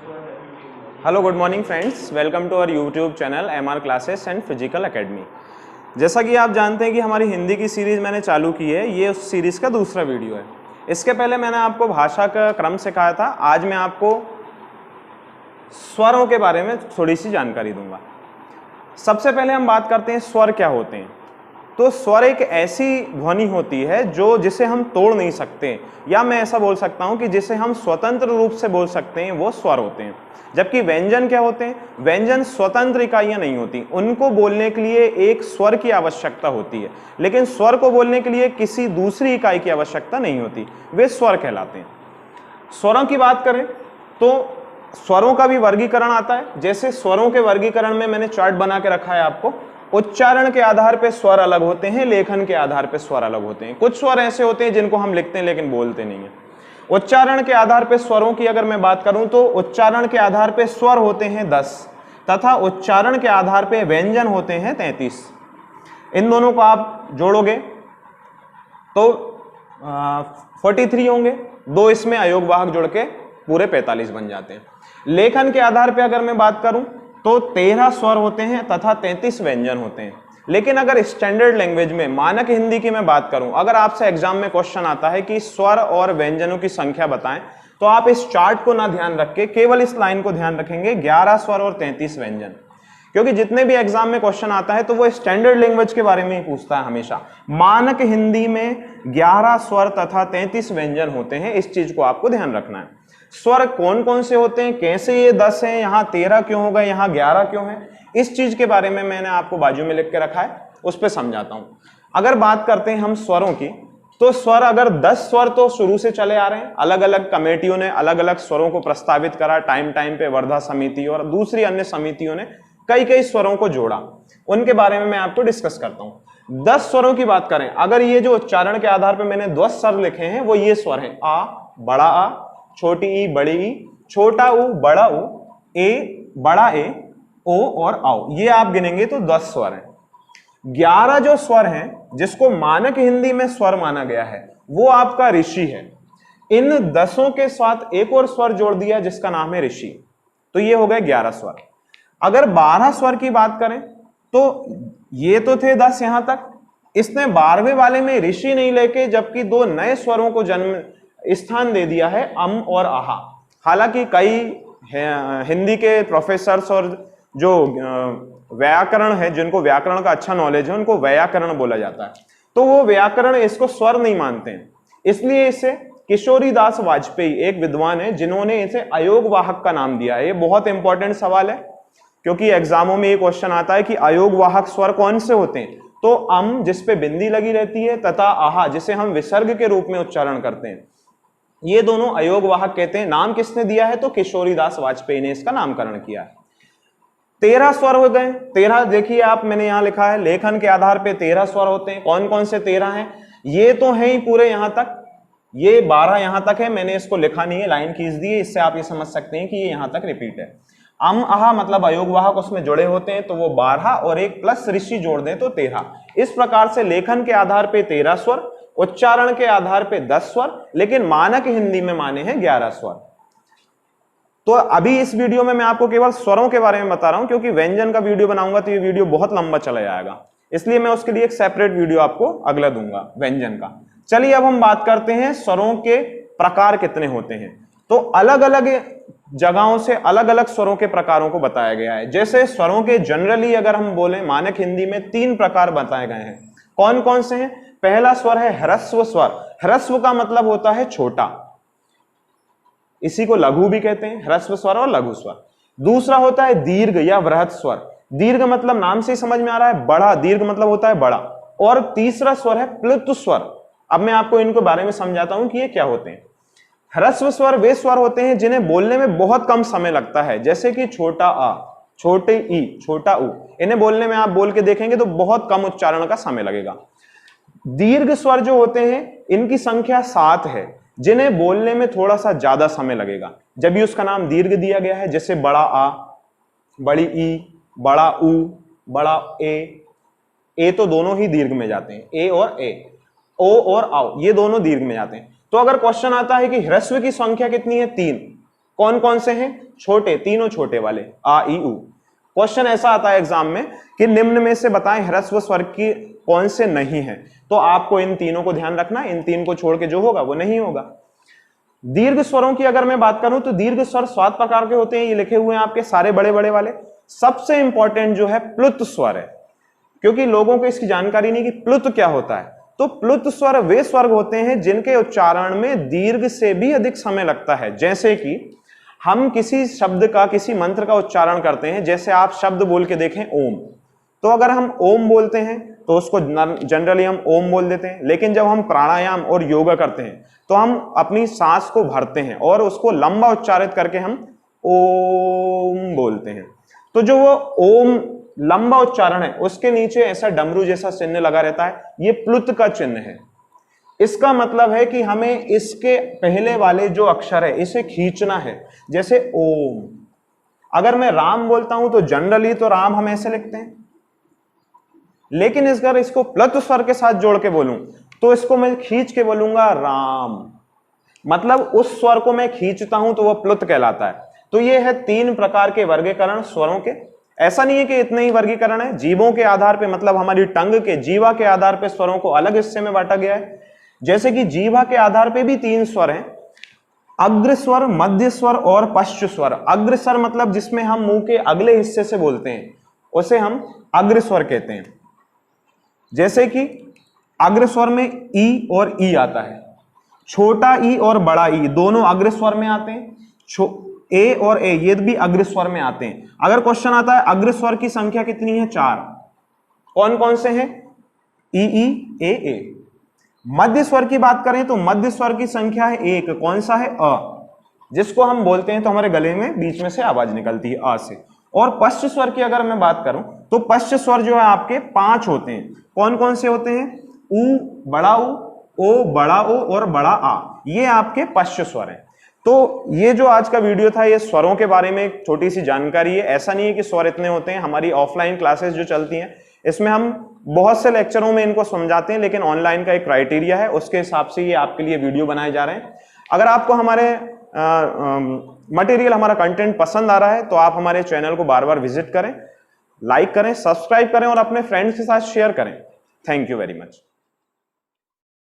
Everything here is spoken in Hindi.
Hello good morning friends, welcome to our YouTube channel MR classes and physical academy. जैसा कि आप जानते हैं कि हमारी हिंदी की सीरीज़ मैंने चालू की है, ये उस सीरीज़ का दूसरा वीडियो है। इसके पहले मैंने आपको भाषा का क्रम सिखाया था। आज मैं आपको स्वरों के बारे में थोड़ी सी जानकारी दूंगा। सबसे पहले हम बात करते हैं स्वर क्या होते हैं। तो स्वर एक ऐसी ध्वनि होती है जिसे हम तोड़ नहीं सकते, या मैं ऐसा बोल सकता हूं कि जिसे हम स्वतंत्र रूप से बोल सकते हैं, वो स्वर होते हैं। जबकि व्यंजन क्या होते हैं? व्यंजन स्वतंत्र इकाइयां नहीं होती, उनको बोलने के लिए एक स्वर की आवश्यकता होती है, लेकिन स्वर को बोलने के लिए किसी दूसरी इकाई की आवश्यकता नहीं होती, वे स्वर कहलाते हैं। स्वरों की बात करें तो स्वरों का भी वर्गीकरण आता है। जैसे स्वरों के वर्गीकरण में मैंने चार्ट बना के रखा है आपको। उच्चारण के आधार पर स्वर अलग होते हैं, लेखन के आधार पर स्वर अलग होते हैं। कुछ स्वर ऐसे होते हैं जिनको हम लिखते हैं लेकिन बोलते नहीं है। उच्चारण के आधार पर स्वरों की अगर मैं बात करूं तो उच्चारण के आधार पर स्वर होते हैं 10 तथा उच्चारण के आधार पर व्यंजन होते हैं 33। इन दोनों को आप जोड़ोगे तो 43 होंगे। दो इसमें अयोगवाहक जोड़ के पूरे 45 बन जाते हैं। लेखन के आधार पर अगर मैं बात करूं तो 13 स्वर होते हैं तथा 33 व्यंजन होते हैं। लेकिन अगर स्टैंडर्ड लैंग्वेज में, मानक हिंदी की मैं बात करूं, अगर आपसे एग्जाम में क्वेश्चन आता है कि स्वर और व्यंजनों की संख्या बताएं, तो आप इस चार्ट को ना ध्यान रख के केवल इस लाइन को ध्यान रखेंगे, 11 स्वर और 33 व्यंजन। क्योंकि जितने भी एग्जाम में क्वेश्चन आता है तो वो स्टैंडर्ड लैंग्वेज के बारे में ही पूछता है हमेशा। मानक हिंदी में 11 स्वर तथा 33 व्यंजन होते हैं, इस चीज को आपको ध्यान रखना है। स्वर कौन कौन से होते हैं, कैसे ये 10 हैं, यहाँ 13 क्यों हो गए, यहाँ 11 क्यों है, इस चीज के बारे में मैंने आपको बाजू में लिख के रखा है, उस पर समझाता हूं। अगर बात करते हैं हम स्वरों की, तो स्वर अगर 10 स्वर तो शुरू से चले आ रहे हैं। अलग अलग कमेटियों ने अलग अलग स्वरों को प्रस्तावित करा, टाइम टाइम पे वर्धा समिति और दूसरी अन्य समितियों ने कई कई स्वरों को जोड़ा। उनके बारे में मैं आपको डिस्कस करता हूं। 10 स्वरों की बात करें, अगर ये जो उच्चारण के आधार पर मैंने 10 स्वर लिखे हैं, वो ये स्वर है: आ, बड़ा आ, छोटी ई, बड़ी ई, छोटा ऊ, बड़ा ऊ, ए, बड़ा ए, ओ और आओ। ये आप गिनेंगे तो 10 स्वर हैं। 11 जो स्वर हैं जिसको मानक हिंदी में स्वर माना गया है, वो आपका ऋषि है। इन 10 के साथ एक और स्वर जोड़ दिया जिसका नाम है ऋषि, तो ये हो गए 11 स्वर। अगर 12 स्वर की बात करें तो ये तो थे 10 यहां तक। इसने 12वें वाले में ऋषि नहीं लेके जबकि दो नए स्वरों को जन्म स्थान दे दिया है, अम और आहा। हालांकि कई हिंदी के प्रोफेसर्स और जो व्याकरण है, जिनको व्याकरण का अच्छा नॉलेज है, उनको व्याकरण बोला जाता है, तो वो व्याकरण इसको स्वर नहीं मानते हैं। इसलिए इसे किशोरीदास वाजपेयी एक विद्वान है जिन्होंने इसे अयोगवाहक का नाम दिया है। ये बहुत इंपॉर्टेंट सवाल है क्योंकि एग्जामों में ये क्वेश्चन आता है कि अयोगवाहक स्वर कौन से होते हैं। तो अम जिसपे बिंदी लगी रहती है तथा आहा जिसे हम विसर्ग के रूप में उच्चारण करते हैं, ये दोनों अयोगवाहक कहते हैं। नाम किसने दिया है? तो किशोरीदास वाजपेयी ने इसका नामकरण किया है। 13 स्वर हो गए। 13 देखिए आप, मैंने यहां लिखा है लेखन के आधार पे 13 स्वर होते हैं। कौन कौन से 13 हैं? ये तो है ही पूरे यहां तक, ये 12 यहां तक है, मैंने इसको लिखा नहीं है, लाइन खींच दी है। इससे आप ये समझ सकते हैं कि ये यहां तक रिपीट है। अम आहा मतलब अयोगवाहक उसमें जुड़े होते हैं, तो वो 12 और एक प्लस ऋषि जोड़ दें तो 13। इस प्रकार से लेखन के आधार पे 13 स्वर, उच्चारण के आधार पे 10 स्वर, लेकिन मानक हिंदी में माने हैं 11 स्वर। तो अभी इस वीडियो में मैं आपको केवल स्वरों के बारे में बता रहा हूं, क्योंकि व्यंजन का वीडियो बनाऊंगा तो ये वीडियो बहुत लंबा चला जाएगा, इसलिए मैं उसके लिए एक सेपरेट वीडियो आपको अगला दूंगा व्यंजन का। चलिए अब हम बात करते हैं स्वरों के प्रकार कितने होते हैं। तो अलग अलग जगहों से अलग अलग स्वरों के प्रकारों को बताया गया है। जैसे स्वरों के जनरली अगर हम बोले मानक हिंदी में 3 प्रकार बताए गए हैं। कौन कौन से हैं? पहला स्वर है ह्रस्व स्वर। ह्रस्व का मतलब होता है छोटा, इसी को लघु भी कहते हैं, ह्रस्व स्वर और लघु स्वर। दूसरा होता है दीर्घ या वृहत स्वर। दीर्घ मतलब नाम से ही समझ में आ रहा है, बड़ा, दीर्घ मतलब होता है बड़ा। और तीसरा स्वर है प्लुत स्वर। अब मैं आपको इनको बारे में समझाता हूं कि ये क्या होते हैं। ह्रस्व स्वर वे स्वर होते हैं जिन्हें बोलने में बहुत कम समय लगता है, जैसे कि छोटा आ, छोटे ई, छोटा ऊ। इन्हें बोलने में आप बोल के देखेंगे तो बहुत कम उच्चारण का समय लगेगा। दीर्घ स्वर जो होते हैं इनकी संख्या 7 है, जिन्हें बोलने में थोड़ा सा ज्यादा समय लगेगा, जब भी उसका नाम दीर्घ दिया गया है। जैसे बड़ा आ, बड़ी ई, बड़ा ऊ, बड़ा ए तो दोनों ही दीर्घ में जाते हैं, ए और ए। ओ और आओ ये दोनों दीर्घ में जाते हैं। तो अगर क्वेश्चन आता है कि ह्रस्व की संख्या कितनी है? 3, कौन कौन से हैं? छोटे, तीनों छोटे वाले, आ ई उ। क्वेश्चन ऐसा आता है एग्जाम में कि निम्न में से बताएं ह्रस्व स्वर की कौन से नहीं है, तो आपको इन तीनों को ध्यान रखना, इन तीन को छोड़ के जो होगा वो नहीं होगा। दीर्घ स्वरों की अगर मैं बात करूं तो दीर्घ स्वर 7 प्रकार के होते हैं, ये लिखे हुए हैं आपके सारे बड़े बड़े वाले। सबसे इंपॉर्टेंट जो है प्लुत स्वर है, क्योंकि लोगों को इसकी जानकारी नहीं कि प्लुत क्या होता है। तो प्लुत स्वर वे स्वर होते हैं जिनके उच्चारण में दीर्घ से भी अधिक समय लगता है। जैसे कि हम किसी शब्द का, किसी मंत्र का उच्चारण करते हैं, जैसे आप शब्द बोल के देखें ओम, तो अगर हम ओम बोलते हैं तो उसको जनरली हम ओम बोल देते हैं, लेकिन जब हम प्राणायाम और योगा करते हैं तो हम अपनी सांस को भरते हैं और उसको लंबा उच्चारित करके हम ओम बोलते हैं। तो जो वो ओम लंबा उच्चारण है उसके नीचे ऐसा डमरू जैसा चिन्ह लगा रहता है, ये प्लुत का चिन्ह है। इसका मतलब है कि हमें इसके पहले वाले जो अक्षर है इसे खींचना है। जैसे ओम, अगर मैं राम बोलता हूं तो जनरली तो राम हम ऐसे लिखते हैं, लेकिन अगर इसको प्लुत स्वर के साथ जोड़ के बोलूं तो इसको मैं खींच के बोलूंगा राम, मतलब उस स्वर को मैं खींचता हूं तो वह प्लुत कहलाता है। तो ये है 3 प्रकार के वर्गीकरण स्वरों के। ऐसा नहीं है कि इतने ही वर्गीकरण है, जीवों के आधार पे, मतलब हमारी टंग के जीवा के आधार पे स्वरों को अलग हिस्से में बांटा गया है। जैसे कि जीवा के आधार पे भी 3 स्वर हैं, अग्र स्वर, मध्य स्वर और पश्च स्वर। अग्र स्वर मतलब जिसमें हम मुंह के अगले हिस्से से बोलते हैं उसे हम अग्र स्वर कहते हैं। जैसे कि अग्र स्वर में ई और ई आता है, छोटा ई और बड़ा ई दोनों अग्र स्वर में आते हैं, ए और ए ये भी अग्र स्वर में आते हैं। अगर क्वेश्चन आता है अग्र स्वर की संख्या कितनी है? 4। कौन कौन से हैं? ई ई ए ए। मध्य स्वर की बात करें तो मध्य स्वर की संख्या है 1। कौन सा है? अ, जिसको हम बोलते हैं तो हमारे गले में बीच में से आवाज निकलती है आ से। और पश्च स्वर की अगर मैं बात करूं तो पश्च स्वर जो है आपके 5 होते हैं। कौन कौन से होते हैं? ऊ, बड़ा ऊ, ओ, बड़ा ओ और बड़ा आ, ये आपके पश्च स्वर हैं। तो ये जो आज का वीडियो था ये स्वरों के बारे में एक छोटी सी जानकारी है। ऐसा नहीं है कि स्वर इतने होते हैं, हमारी ऑफलाइन क्लासेस जो चलती हैं इसमें हम बहुत से लेक्चरों में इनको समझाते हैं, लेकिन ऑनलाइन का एक क्राइटेरिया है, उसके हिसाब से ये आपके लिए वीडियो बनाए जा रहे हैं। अगर आपको हमारे मटेरियल, हमारा कंटेंट पसंद आ रहा है तो आप हमारे चैनल को बार बार विजिट करें, लाइक करें, सब्सक्राइब करें और अपने फ्रेंड्स के साथ शेयर करें। Thank you very much.